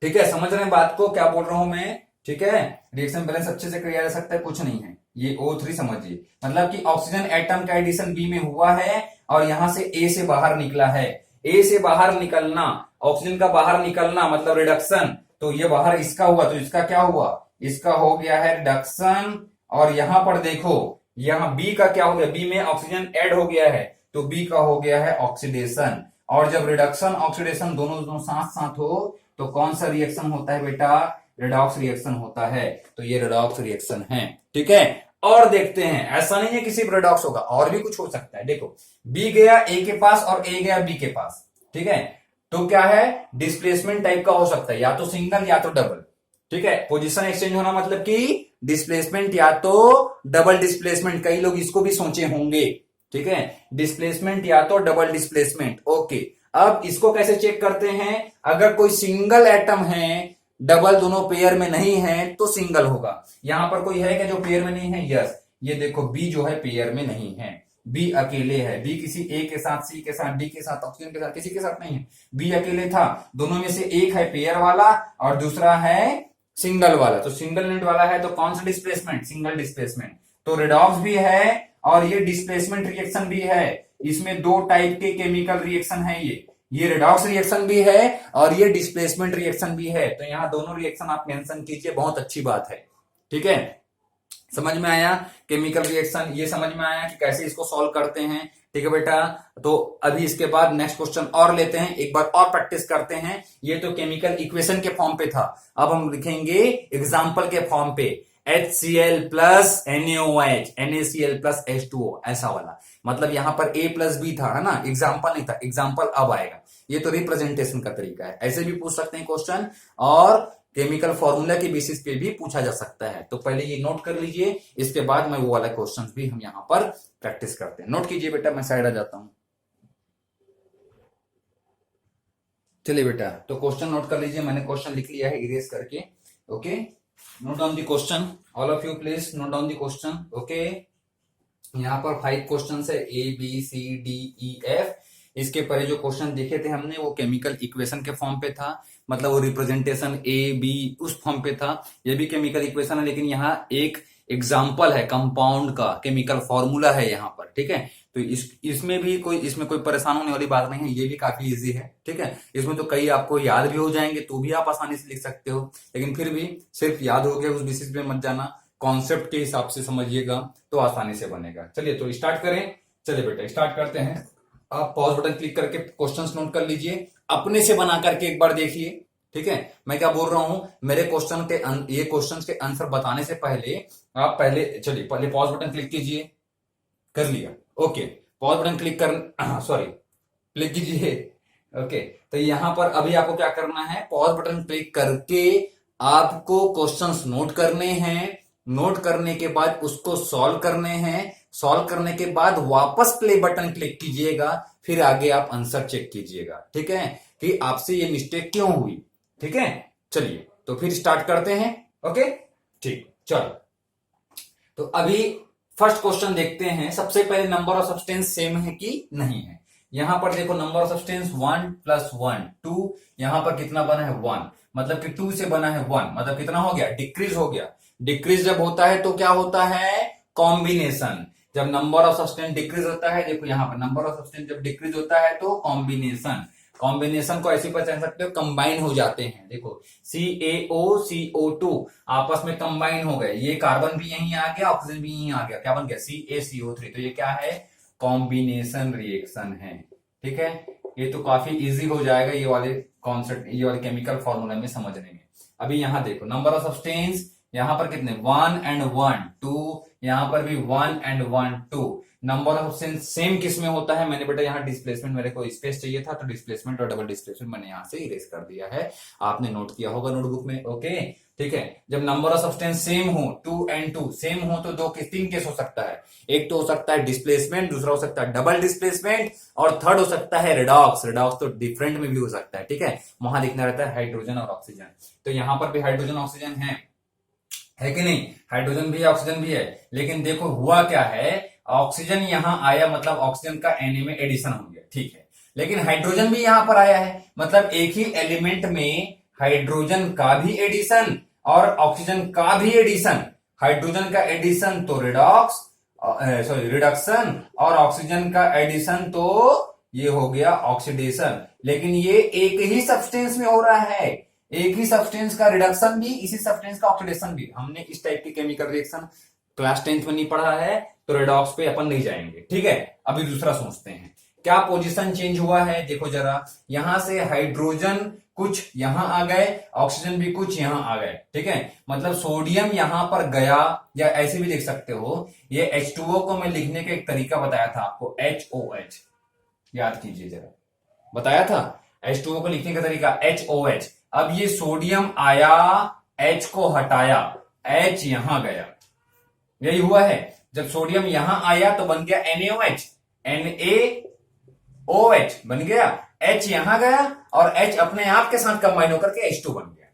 ठीक है, समझ रहे हैं बात को, क्या बोल रहा हूं मैं, ठीक है। रिएक्शन बैलेंस अच्छे से किया जा सकता है, कुछ नहीं है, ये O3 समझिए, मतलब कि ऑक्सीजन एटम का एडिशन B में हुआ है और यहां से A से बाहर निकला है। A से बाहर निकलना, ऑक्सीजन का बाहर निकलना मतलब रिडक्शन, तो ये बाहर इसका हुआ, तो इसका क्या हुआ, इसका हो गया है रिडक्शन। और यहां पर देखो, यहां B का क्या हो गया, B में ऑक्सीजन ऐड हो गया है, तो B का हो गया है ऑक्सीडेशन। और जब रिडक्शन ऑक्सीडेशन दोनों दोनों साथ साथ हो तो कौन सा रिएक्शन होता है बेटा, रेडॉक्स रिएक्शन होता है। तो ये रेडॉक्स रिएक्शन है, ठीक है। और देखते हैं, ऐसा नहीं है कि सिर्फ रेडॉक्स होगा, और भी कुछ हो सकता है। देखो B गया A के पास और A गया B के पास, ठीक है, तो क्या है, डिस्प्लेसमेंट टाइप का हो सकता है, या तो सिंगल या तो डबल, ठीक है। पोजीशन एक्सचेंज होना मतलब कि डिस्प्लेसमेंट या तो डबल डिस्प्लेसमेंट, कई लोग इसको भी सोचे होंगे, ठीक है, डिस्प्लेसमेंट या तो डबल डिस्प्लेसमेंट, ओके। अब इसको कैसे चेक करते हैं, अगर कोई सिंगल एटम है, डबल दोनों पेयर में नहीं है तो सिंगल होगा। यहां पर कोई है क्या जो पेयर में नहीं है, यस, ये देखो B जो है पेयर में नहीं है, B अकेले है, B किसी A के साथ, C के साथ, D के साथ, ऑक्सीजन के साथ, किसी के साथ नहीं है, B अकेले था। दोनों में से एक है पेयर वाला और दूसरा है सिंगल वाला, तो सिंगल यूनिट वाला है तो कौन सा डिस्प्लेसमेंट, सिंगल डिस्प्लेसमेंट। तो रेडॉक्स भी है और ये डिस्प्लेसमेंट रिएक्शन भी है, इसमें दो टाइप के केमिकल रिएक्शन है, ये रेडॉक्स रिएक्शन भी है और ये डिस्प्लेसमेंट रिएक्शन भी है। तो यहां दोनों रिएक्शन आप मेंशन कीजिए, बहुत अच्छी बात है, ठीक है। समझ में आया केमिकल रिएक्शन, ये समझ में आया कि कैसे इसको सॉल्व करते हैं, ठीक है बेटा। तो अभी इसके बाद नेक्स्ट क्वेश्चन और लेते हैं, एक बार और प्रैक्टिस करते हैं। ये तो केमिकल इक्वेशन के फॉर्म पे था, अब हम लिखेंगे एग्जाम्पल के फॉर्म पे, HCl plus NaOH, NaCl plus H2O, ऐसा वाला। मतलब यहां पर A प्लस B था, है ना, एग्जाम्पल नहीं था, एग्जाम्पल अब आएगा। ये तो रिप्रेजेंटेशन का तरीका है, ऐसे भी पूछ सकते हैं क्वेश्चन, और केमिकल फॉर्मूला के बेसिस पे भी पूछा जा सकता है। तो पहले ये नोट कर लीजिए, इसके बाद मैं वो वाला क्वेश्चन भी हम यहां पर प्रैक्टिस करते हैं। नोट कीजिए बेटा, मैं साइड आ जाता हूं। चलिए बेटा, तो क्वेश्चन नोट कर लीजिए, मैंने क्वेश्चन लिख लिया है इरेज करके, okay. Note down the question, all of you please note down the question, okay. यहाँ पर 5 क्वेश्चन है, ABCDEF। इसके पहले जो क्वेश्चन देखे थे हमने वो केमिकल इक्वेशन के फॉर्म पे था, मतलब वो रिप्रेजेंटेशन AB उस फॉर्म पे था। ये भी केमिकल इक्वेशन है, लेकिन यहाँ एक एग्जाम्पल है कंपाउंड का, केमिकल फॉर्मूला है यहाँ पर, ठीक है। तो इसमें कोई परेशान होने वाली बात नहीं है, ये भी काफी इजी है, ठीक है। इसमें तो कई आपको याद भी हो जाएंगे, तो भी आप आसानी से लिख सकते हो, लेकिन फिर भी सिर्फ याद हो गया उस बेसिस पे मत जाना, कॉन्सेप्ट के हिसाब से समझिएगा तो आसानी से बनेगा। चलिए तो स्टार्ट करें। चलिए बेटा स्टार्ट करते हैं। आप पॉज बटन क्लिक करके क्वेश्चंस नोट कर लीजिए, अपने से बना करके एक बार देखिए। ठीक है, मैं क्या बोल रहा हूं, मेरे ये क्वेश्चंस के आंसर बताने से पहले आप पहले पॉज बटन क्लिक कीजिए। कर लिया? ओके, पॉज बटन क्लिक कर सॉरी क्लिक कीजिए। ओके, तो यहां पर अभी आपको क्या करना है, पॉज बटन क्लिक करके आपको क्वेश्चंस नोट करने हैं। नोट करने के बाद उसको सॉल्व करने हैं। सॉल्व करने के बाद वापस प्ले बटन क्लिक कीजिएगा, फिर आगे आप आंसर चेक कीजिएगा। ठीक है, कि आपसे ये मिस्टेक क्यों हुई। ठीक है, चलिए तो फिर स्टार्ट करते हैं। ओके ठीक, चलो तो अभी फर्स्ट क्वेश्चन देखते हैं। सबसे पहले नंबर ऑफ सब्सटेंस सेम है कि नहीं है। यहां पर देखो नंबर ऑफ सब्सटेंस 1 + 1 2, यहां पर कितना बना है 1, मतलब कि 2 से बना है 1, मतलब कितना हो गया, डिक्रीज हो गया। डिक्रीज जब होता है तो क्या होता है, कॉम्बिनेशन। जब नंबर ऑफ सब्सटेंस डिक्रीज होता है, देखो यहां पर नंबर ऑफ सब्सटेंस जब डिक्रीज होता है तो कॉम्बिनेशन। कॉम्बिनेशन को ऐसे पहचान सकते हो, कंबाइन हो जाते हैं। देखो CaO CO2 आपस में कंबाइन हो गए, ये कार्बन भी यहीं आ गया, ऑक्सीजन भी यहीं आ गया, क्या बन गया CaCO3। तो ये क्या है, कॉम्बिनेशन रिएक्शन है। ठीक है, ये तो काफी इजी हो जाएगा ये वाले कॉन्सेप्ट, ये वाले केमिकल फॉर्मूला में समझने में। अभी यहां देखो नंबर ऑफ सब्सटेंस, यहां पर कितने 1 and 1 2, यहां पर भी 1 and 1 2। Number of substance same किस में होता है, मैंने बेटा यहाँ डिस्प्लेसमेंट, मेरे को स्पेस चाहिए था तो डिस्प्लेसमेंट और डबल डिस्प्लेसमेंट मैंने यहां से इरेज कर दिया है, आपने नोट किया होगा नोटबुक में। ओके ठीक है, जब नंबर ऑफ सब्सटेंस सेम हो 2 and 2 सेम हो तो तीन केस हो सकता है। एक तो हो सकता है डिस्प्लेसमेंट, दूसरा हो सकता है डबल डिस्प्लेसमेंट, और थर्ड हो सकता है रिडॉक्स। रिडॉक्स तो डिफरेंट में भी हो सकता है। ठीक है, वहां लिखना रहता है हाइड्रोजन और ऑक्सीजन। तो यहां पर भी हाइड्रोजन ऑक्सीजन है कि नहीं, हाइड्रोजन भी है ऑक्सीजन भी है। लेकिन देखो हुआ क्या है, ऑक्सीजन यहां आया मतलब ऑक्सीजन का Na में एडिशन हो गया। ठीक है, लेकिन हाइड्रोजन भी यहां पर आया है, मतलब एक ही एलिमेंट में हाइड्रोजन का भी एडिशन और ऑक्सीजन का भी एडिशन। हाइड्रोजन का एडिशन तो रिडक्शन, और ऑक्सीजन का एडिशन तो ये हो गया ऑक्सीडेशन। लेकिन ये एक ही सब्सटेंस में हो रहा है, एक ही सब्सटेंस का रिडक्शन भी, इसी सब्सटेंस का ऑक्सीडेशन भी। हमने इस टाइप की केमिकल रिएक्शन क्लास 10th में नहीं पढ़ा है, तो रेडॉक्स पे अपन नहीं जाएंगे। ठीक है, अभी दूसरा सोचते हैं, क्या पोजीशन चेंज हुआ है। देखो जरा, यहां से हाइड्रोजन कुछ यहां आ गए, ऑक्सीजन भी कुछ यहां आ गए। ठीक है, मतलब सोडियम यहां पर गया, या ऐसे भी लिख सकते हो। ये H2O को मैं लिखने का एक तरीका बताया था आपको, HOH, याद कीजिए जरा, बताया था H2O को लिखने का तरीका HOH। अब ये सोडियम आया, H को हटाया, H यहां गया, यही हुआ है। जब सोडियम यहां आया तो बन गया NaOH, NaOH बन गया, H यहां गया और H अपने आप के साथ कंबाइन होकर के H2 बन गया।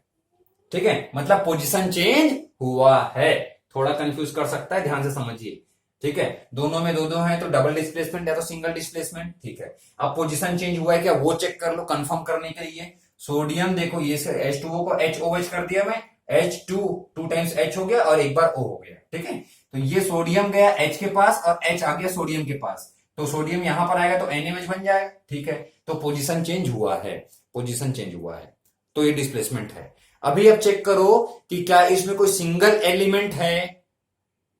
ठीक है, मतलब पोजीशन चेंज हुआ है। थोड़ा कंफ्यूज कर सकता है, ध्यान से समझिए। ठीक है, दोनों में दो है तो डबल डिस्प्लेसमेंट या तो सिंगल डिस्प्लेसमेंट। ठीक है, अब पोजीशन चेंज हुआ है क्या, वो चेक कर लो कंफर्म करने के लिए। सोडियम देखो, ये H2O को HOH कर दिया मैं, H2 2 टाइम्स H हो गया और एक बार O हो गया। ठीक है, तो ये सोडियम गया H के पास और H आ गया सोडियम के पास, तो सोडियम यहां पर आएगा तो NaOH बन जाएगा। ठीक है, तो पोजीशन चेंज हुआ है, पोजीशन चेंज हुआ है, तो ये डिस्प्लेसमेंट है। अभी अब चेक करो कि क्या इसमें कोई सिंगल एलिमेंट है।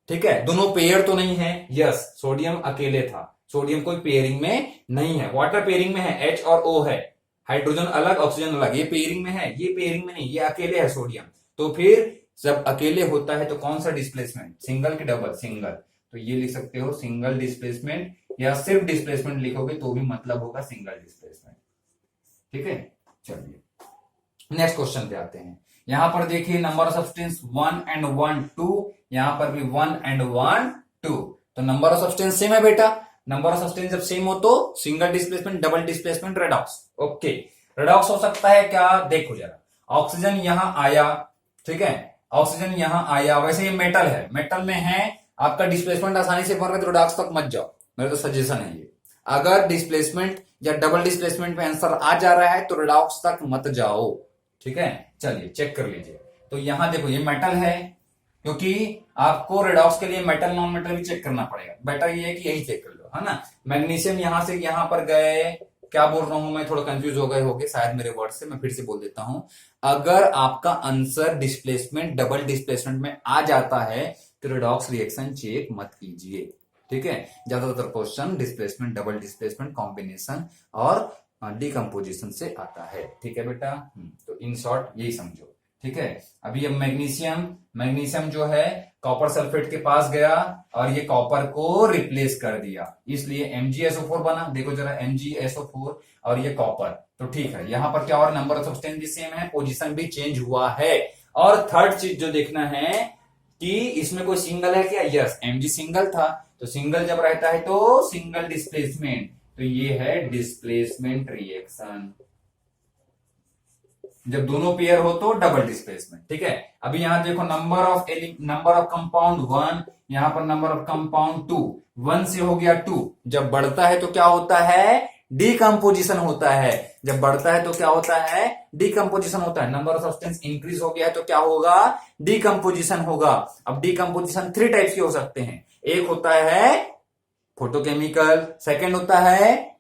ठीक है, दोनों पेयर तो नहीं है। यस, सोडियम अकेले था, सोडियम कोई पेयरिंग में नहीं है। वाटर पेयरिंग में है, H और O है, हाइड्रोजन अलग ऑक्सीजन अलग, ये पेयरिंग में है, ये पेयरिंग में नहीं, ये अकेले है सोडियम। तो फिर जब अकेले होता है तो कौन सा डिस्प्लेसमेंट, सिंगल की डबल, सिंगल। तो ये लिख सकते हो सिंगल डिस्प्लेसमेंट, या सिर्फ डिस्प्लेसमेंट लिखोगे तो भी मतलब होगा सिंगल डिस्प्लेसमेंट। ठीक है, चलिए नेक्स्ट क्वेश्चन पे आते हैं। यहां पर देखिए नंबर ऑफ सब्सटेंस 1 and 1 2, यहां पर भी 1 and 1 2, तो नंबर ऑफ सब्सटेंस सेम है बेटा। नंबर ऑफ सब्सटेंस जब सेम हो तो single displacement, double displacement, redox. Okay, redox हो सकता है क्या, देखो जरा, ऑक्सीजन यहां आया, ठीक है, ऑक्सीजन यहां आया, वैसे ये मेटल है, मेटल में है, आपका डिस्प्लेसमेंट आसानी से बन रहा है तो रेडॉक्स तक मत जाओ, मेरा तो सजेशन है ये। अगर डिस्प्लेसमेंट या डबल डिस्प्लेसमेंट में आंसर आ जा रहा है तो रेडॉक्स तक मत जाओ। ठीक है, चलिए चेक कर लीजिए। तो यहां देखो ये मेटल है, क्योंकि आपको रेडॉक्स के लिए मेटल नॉन मेटल भी चेक करना पड़ेगा। बेटर ये है कि यही चेक कर लो, है ना। मैग्नीशियम यहां से यहां पर गए, क्या बोल रहा हूं मैं, थोड़ा कंफ्यूज हो गए होगे शायद मेरे वर्ड से, मैं फिर से बोल देता हूं। अगर आपका आंसर डिस्प्लेसमेंट डबल डिस्प्लेसमेंट में आ जाता है तो रिडॉक्स रिएक्शन चेक मत कीजिए, ठीक है। ज्यादातर question displacement double displacement combination और डिकम्पोजिशन से आता है, ठीक है बेटा। तो इन शॉर्ट यही समझो, ठीक है। अभी अब मैग्नीशियम, मैग्नीशियम जो है कॉपर सल्फेट के पास गया और ये कॉपर को रिप्लेस कर दिया, इसलिए MgSO4 बना। देखो जरा MgSO4 और ये कॉपर, तो ठीक है। यहां पर क्या और नंबर ऑफ सब्सटेंस भी सेम है, पोजीशन भी चेंज हुआ है। और थर्ड चीज जो देखना है कि इसमें कोई सिंगल है क्या, यस Mg सिंगल था, तो सिंगल जब रहता है तो सिंगल डिस्प्लेसमेंट, तो ये है डिस्प्लेसमेंट रिएक्शन। जब दोनों पेयर हो तो डबल डिस्प्लेसमेंट, ठीक है। अभी यहां देखो नंबर ऑफ कंपाउंड 1, यहां पर नंबर ऑफ कंपाउंड 2, 1 से हो गया 2। जब बढ़ता है तो क्या होता है, डिकम्पोजिशन होता है। जब बढ़ता है तो क्या होता है, डिकम्पोजिशन होता है। नंबर ऑफ सब्सटेंस इंक्रीज हो गया है तो क्या होगा, डिकम्पोजिशन होगा। अब डिकम्पोजिशन 3 टाइप्स के हो सकते हैं। एक होता है फोटोकेमिकल, सेकेंड होता है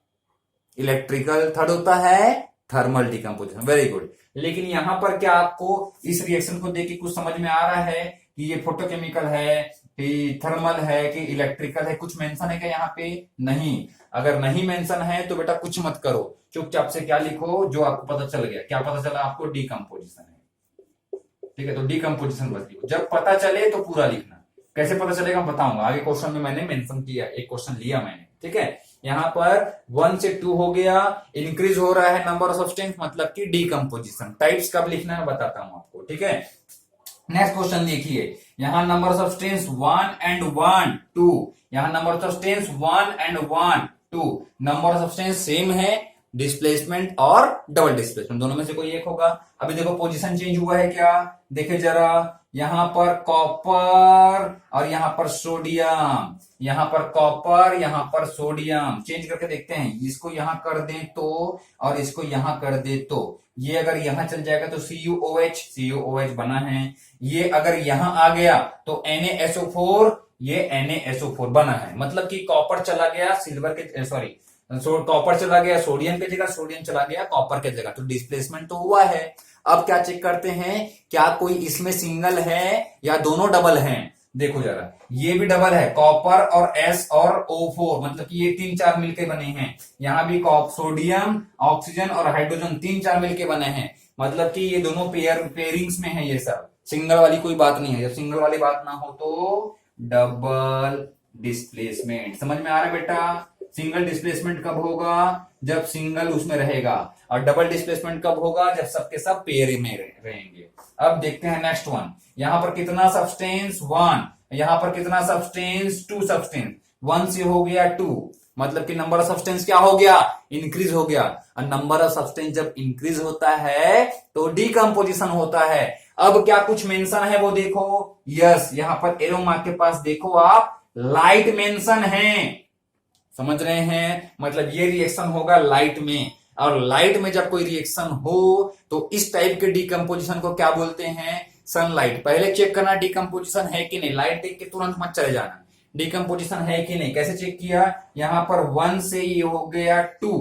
इलेक्ट्रिकल, थर्ड होता है थर्मल डिकम्पोजिशन। Very good. लेकिन यहां पर क्या आपको इस रिएक्शन को देख के कुछ समझ में आ रहा है कि ये फोटोकेमिकल है कि थर्मल है कि इलेक्ट्रिकल है, कुछ मेंशन है क्या यहाँ पे, नहीं। अगर नहीं मेंशन है तो बेटा कुछ मत करो, चुपचाप से क्या लिखो जो आपको पता चल गया। क्या पता चला आपको, डिकम्पोजिशन है, ठीक है। तो डिकम्पोजिशन बस लिखो, जब पता चले तो पूरा लिखना। कैसे पता चलेगा बताऊंगा आगे, क्वेश्चन में मैंने मेंशन किया, एक क्वेश्चन लिया मैंने, ठीक है। यहां पर 1 से 2 हो गया, इंक्रीज हो रहा है नंबर ऑफ सब्सटेंस, मतलब कि डिकम्पोजिशन। टाइप्स कब लिखना है बताता हूं आपको, ठीक है। नेक्स्ट क्वेश्चन देखिए, यहां नंबर ऑफ सब्सटेंस 1 and 1 2, यहां number of substance 1 and 1 2, number of substance same है, डिस्प्लेसमेंट और डबल डिस्प्लेसमेंट दोनों में से कोई एक होगा। अभी देखो पोजीशन चेंज हुआ है क्या, देखे जरा, यहां पर कॉपर और यहां पर सोडियम, यहां पर कॉपर यहां पर सोडियम, चेंज करके देखते हैं। इसको यहां कर दें तो और इसको यहां कर दे तो, ये अगर यहां चल जाएगा तो CuOH बना है। ये अगर यहां आ गया तो NaSO4, ये NaSO4 बना है। मतलब कि कॉपर चला गया सिल्वर के, सॉरी कॉपर चला गया सोडियम की जगह, सोडियम चला गया कॉपर की जगह, तो डिस्प्लेसमेंट तो हुआ है। अब क्या चेक करते हैं, क्या कोई इसमें सिंगल है या दोनों डबल हैं। देखो जरा, ये भी डबल है, कॉपर और S और O4, मतलब कि ये 3-4 मिलके बने हैं। यहां भी सोडियम, ऑक्सीजन और हाइड्रोजन 3-4 मिलके बने हैं, मतलब कि ये दोनों पेयरिंग्स में है। ये सब सिंगल वाली कोई बात नहीं है। जब सिंगल वाली बात ना हो तो डबल डिस्प्लेसमेंट। समझ में आ रहा है बेटा, सिंगल डिस्प्लेसमेंट कब होगा, जब सिंगल उसमें रहेगा, और डबल डिस्प्लेसमेंट कब होगा, जब सबके सब पेयर में रहेंगे। अब देखते हैं नेक्स्ट वन, यहां पर कितना सब्सटेंस 1, यहां पर कितना सब्सटेंस 2 सब्सटेंस, 1 से हो गया 2, मतलब कि नंबर ऑफ सब्सटेंस क्या हो गया, इंक्रीज हो गया। और नंबर ऑफ सब्सटेंस जब इंक्रीज होता है तो डिकम्पोजिशन होता है। अब क्या कुछ मेंशन है वो देखो, यस, यहां पर एरो मार्क के पास देखो आप, लाइट मेंशन है, समझ रहे हैं, मतलब ये रिएक्शन होगा लाइट में। और लाइट में जब कोई रिएक्शन हो तो इस टाइप के डिकम्पोजिशन को क्या बोलते हैं, सनलाइट। पहले चेक करना डिकम्पोजिशन है कि नहीं, लाइट देख के तुरंत मत चले जाना, डिकम्पोजिशन है कि नहीं। कैसे चेक किया, यहां पर 1 से ये हो गया 2,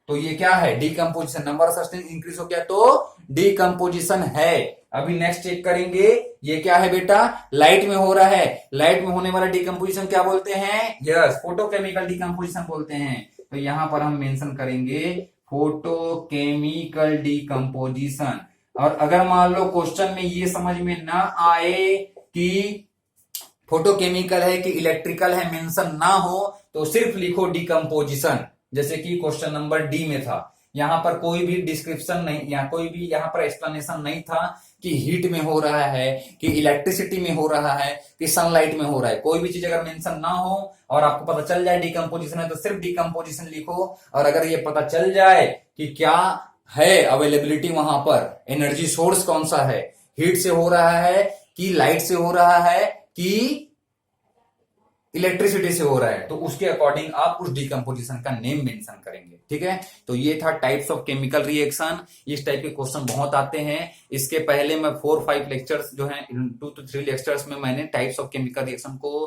तो ये क्या है, decomposition. Number of substance increase हो गया तो डिकम्पोजिशन है। अभी नेक्स्ट चेक करेंगे, ये क्या है बेटा, लाइट में हो रहा है। लाइट में होने वाला डिकम्पोजिशन क्या बोलते हैं, यस, फोटोकेमिकल डिकम्पोजिशन बोलते हैं। तो यहां पर हम मेंशन करेंगे फोटोकेमिकल डिकम्पोजिशन। और अगर मान लो क्वेश्चन में ये समझ में ना आए कि फोटोकेमिकल है कि इलेक्ट्रिकल है, मेंशन ना हो, तो सिर्फ लिखो डिकम्पोजिशन, जैसे कि क्वेश्चन नंबर डी में था। यहां पर कोई भी डिस्क्रिप्शन नहीं, या कोई भी यहां पर एक्सप्लेनेशन नहीं था कि हीट में हो रहा है, कि इलेक्ट्रिसिटी में हो रहा है, कि सनलाइट में हो रहा है। कोई भी चीज अगर मेंशन ना हो और आपको पता चल जाए डिकम्पोजिशन है तो सिर्फ डिकम्पोजिशन लिखो। और अगर ये पता चल जाए कि क्या है अवेलेबिलिटी, वहां पर एनर्जी सोर्स कौन सा है, हीट से हो रहा है कि लाइट से हो रहा है कि इलेक्ट्रिसिटी से हो रहा है तो उसके अकॉर्डिंग आप उस डिकम्पोजिशन का नेम मेंशन करेंगे। ठीक है, तो ये था टाइप्स ऑफ केमिकल रिएक्शन। इस टाइप के क्वेश्चन बहुत आते हैं। इसके पहले मैं 4-5 लेक्चर्स जो हैं, 2 to 3 लेक्चर्स में मैंने टाइप्स ऑफ केमिकल रिएक्शन को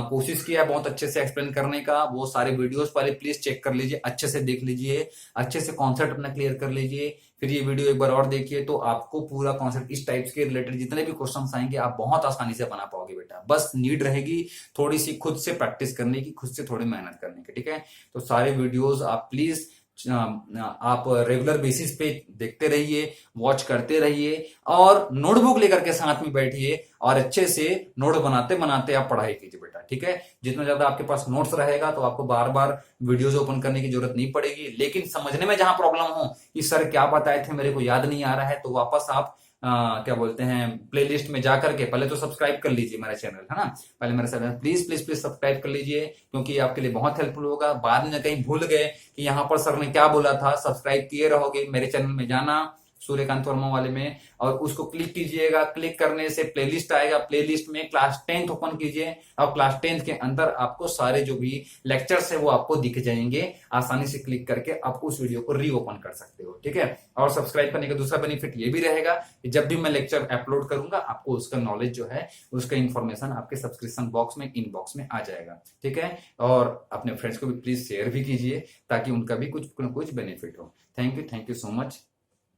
कोशिश किया बहुत अच्छे से एक्सप्लेन करने का। वो सारे वीडियोस पहले प्लीज चेक कर लीजिए, अच्छे से देख लीजिए, अच्छे से कॉन्सेप्ट अपना क्लियर कर लीजिए, फिर ये वीडियो एक बार और देखिए तो आपको पूरा कॉन्सेप्ट इस टाइप्स के रिलेटेड जितने भी क्वेश्चंस आएंगे आप बहुत आसानी से बना पाओगे बेटा। बस नीड रहेगी थोड़ी सी खुद से प्रैक्टिस करने की, खुद से थोड़ी मेहनत करने की। ठीक है, तो सारे वीडियोस आप प्लीज आप रेगुलर बेसिस पे देखते रहिए, वॉच करते रहिए और नोटबुक लेकर के साथ में बैठिए और अच्छे से नोट बनाते बनाते आप पढ़ाई कीजिए बेटा। ठीक है, जितना ज्यादा आपके पास नोट्स रहेगा तो आपको बार बार वीडियोज ओपन करने की जरूरत नहीं पड़ेगी। लेकिन समझने में जहां प्रॉब्लम हो कि सर क्या बताए थे मेरे को याद नहीं आ रहा है, तो वापस आप क्या बोलते हैं प्लेलिस्ट में जाकर के पहले तो सब्सक्राइब कर लीजिए मेरा चैनल, है ना। पहले मेरा channel please please please subscribe कर लीजिए, क्योंकि आपके लिए बहुत हेल्पफुल होगा। बाद में कहीं भूल गए कि यहाँ पर सर ने क्या बोला था, सब्सक्राइब किए रहोगे, मेरे चैनल में जाना सूर्यकांत वर्मा वाले में और उसको क्लिक कीजिएगा। क्लिक करने से प्लेलिस्ट आएगा, प्लेलिस्ट में क्लास 10th ओपन कीजिए और क्लास 10th के अंदर आपको सारे जो भी लेक्चर्स है वो आपको दिख जाएंगे। आसानी से क्लिक करके आप उस वीडियो को रीओपन कर सकते हो। ठीक है, और सब्सक्राइब करने का दूसरा बेनिफिट ये भी रहेगा कि जब भी मैं लेक्चर अपलोड करूंगा आपको उसका नॉलेज जो है, उसका इंफॉर्मेशन आपके सब्सक्रिप्शन बॉक्स में, इनबॉक्स में आ जाएगा। ठीक है, और अपने फ्रेंड्स को भी प्लीज शेयर भी कीजिए ताकि उनका भी कुछ ना कुछ बेनिफिट हो। Thank you so much.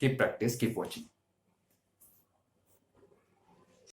Keep practice, keep watching.